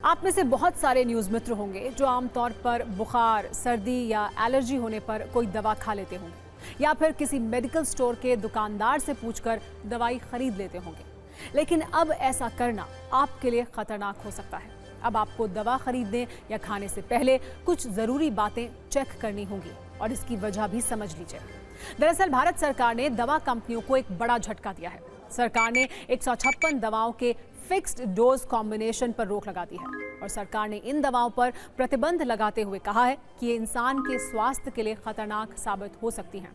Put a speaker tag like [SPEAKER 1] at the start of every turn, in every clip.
[SPEAKER 1] आप में से बहुत सारे न्यूज़ मित्र होंगे जो आमतौर पर बुखार, सर्दी या एलर्जी होने पर कोई दवा खा लेते होंगे या फिर किसी मेडिकल स्टोर के दुकानदार से पूछकर दवाई खरीद लेते होंगे। लेकिन अब ऐसा करना आपके लिए खतरनाक हो सकता है। अब आपको दवा खरीदने या खाने से पहले कुछ ज़रूरी बातें चेक करनी होंगी और इसकी वजह भी समझ लीजिए। दरअसल भारत सरकार ने दवा कंपनियों को एक बड़ा झटका दिया है। सरकार ने 156 दवाओं के फिक्स्ड डोज कॉम्बिनेशन पर रोक लगा दी है और सरकार ने इन दवाओं पर प्रतिबंध लगाते हुए कहा है कि ये इंसान के स्वास्थ्य के लिए खतरनाक साबित हो सकती हैं।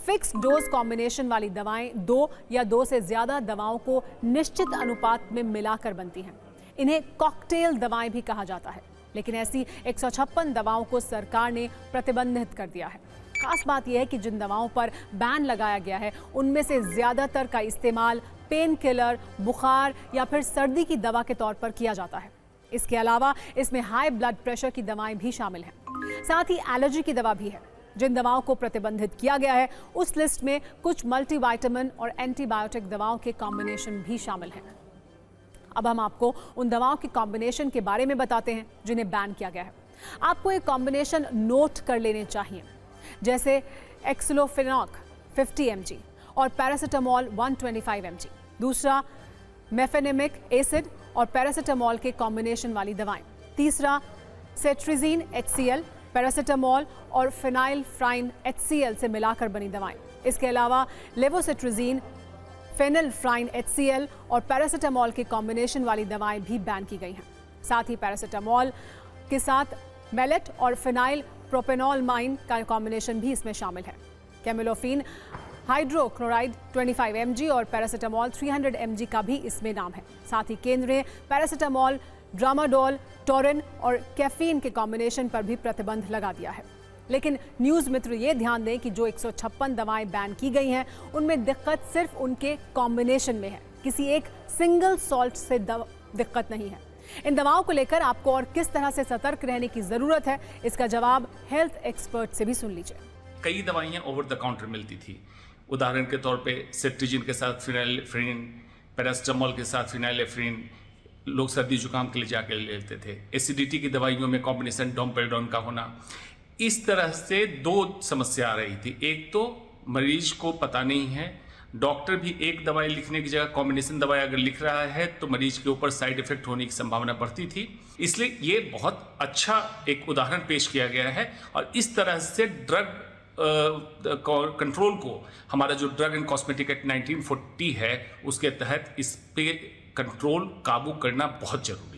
[SPEAKER 1] फिक्स्ड डोज कॉम्बिनेशन वाली दवाएं 2 या 2 से ज्यादा दवाओं को निश्चित अनुपात में मिलाकर बनती हैं। इन्हें कॉकटेल दवाएं भी कहा जाता है, लेकिन ऐसी 156 दवाओं को सरकार ने प्रतिबंधित कर दिया है। खास बात यह है कि जिन दवाओं पर बैन लगाया गया है उनमें से ज्यादातर का इस्तेमाल पेन किलर, बुखार या फिर सर्दी की दवा के तौर पर किया जाता है। इसके अलावा इसमें हाई ब्लड प्रेशर की दवाएं भी शामिल हैं। साथ ही एलर्जी की दवा भी है। जिन दवाओं को प्रतिबंधित किया गया है उस लिस्ट में कुछ मल्टीविटामिन और एंटीबायोटिक दवाओं के कॉम्बिनेशन भी शामिल हैं। अब हम आपको उन दवाओं के कॉम्बिनेशन के बारे में बताते हैं जिन्हें बैन किया गया है। आपको एक कॉम्बिनेशन नोट कर लेने चाहिए, जैसे एक्सलोफेनॉक 50 mg और पैरासीटामोल 125 mg। दूसरा, मेफेनेमिक एसिड और पैरासीटामोल के कॉम्बिनेशन वाली दवाएं। तीसरा, सेट्रिजीन HCl, पैरासीटामोल और फेनाइलफ्राइन HCl से मिलाकर बनी दवाएं। इसके अलावा लेवोसिट्रिजीन, फेनिलफ्राइन HCl और पैरासीटामोल के कॉम्बिनेशन वाली दवाएं भी बैन की गई हैं। साथ ही पैरासीटामोल के साथ मेलेट और फेनाइल प्रोपेनोलमाइन का कॉम्बिनेशन भी इसमें शामिल है। कैमिलोफिन हाइड्रोक्लोराइड 25 mg और पैरासीटामोल 300 mg का भी इसमें नाम है। साथ ही केंद्र ने पैरासीटामोल, ड्रामाडोल, टोरिन और कैफीन के कॉम्बिनेशन पर भी प्रतिबंध लगा दिया है। लेकिन न्यूज़ मित्र ये ध्यान दें कि जो 156 दवाएं बैन की गई हैं उनमें दिक्कत सिर्फ उनके कॉम्बिनेशन में है, किसी एक सिंगल सॉल्ट से दिक्कत नहीं है। इन दवाओं को लेकर आपको और किस तरह से सतर्क रहने की जरूरत है, इसका जवाब हेल्थ एक्सपर्ट से भी सुन लीजिए।
[SPEAKER 2] कई दवाइयाँ ओवर द काउंटर मिलती थी। उदाहरण के तौर पे सेट्रिजिन के साथ फिनाइलफ्रीन, पैरासीटामोल के साथ फिनाइलफ्रीन लोग सर्दी जुकाम के लिए जाके लेते थे। एसिडिटी की दवाइयों में कॉम्बिनेशन डोमपेरिडोन का होना। इस तरह से 2 समस्या आ रही थी। एक तो मरीज को पता नहीं है, डॉक्टर भी एक दवाई लिखने की जगह कॉम्बिनेशन दवाई अगर लिख रहा है तो मरीज के ऊपर साइड इफेक्ट होने की संभावना बढ़ती थी। इसलिए ये बहुत अच्छा एक उदाहरण पेश किया गया है और इस तरह से ड्रग कंट्रोल को हमारा जो ड्रग एंड कॉस्मेटिक एक्ट 1940 है उसके तहत इस पे कंट्रोल काबू करना बहुत जरूरी है।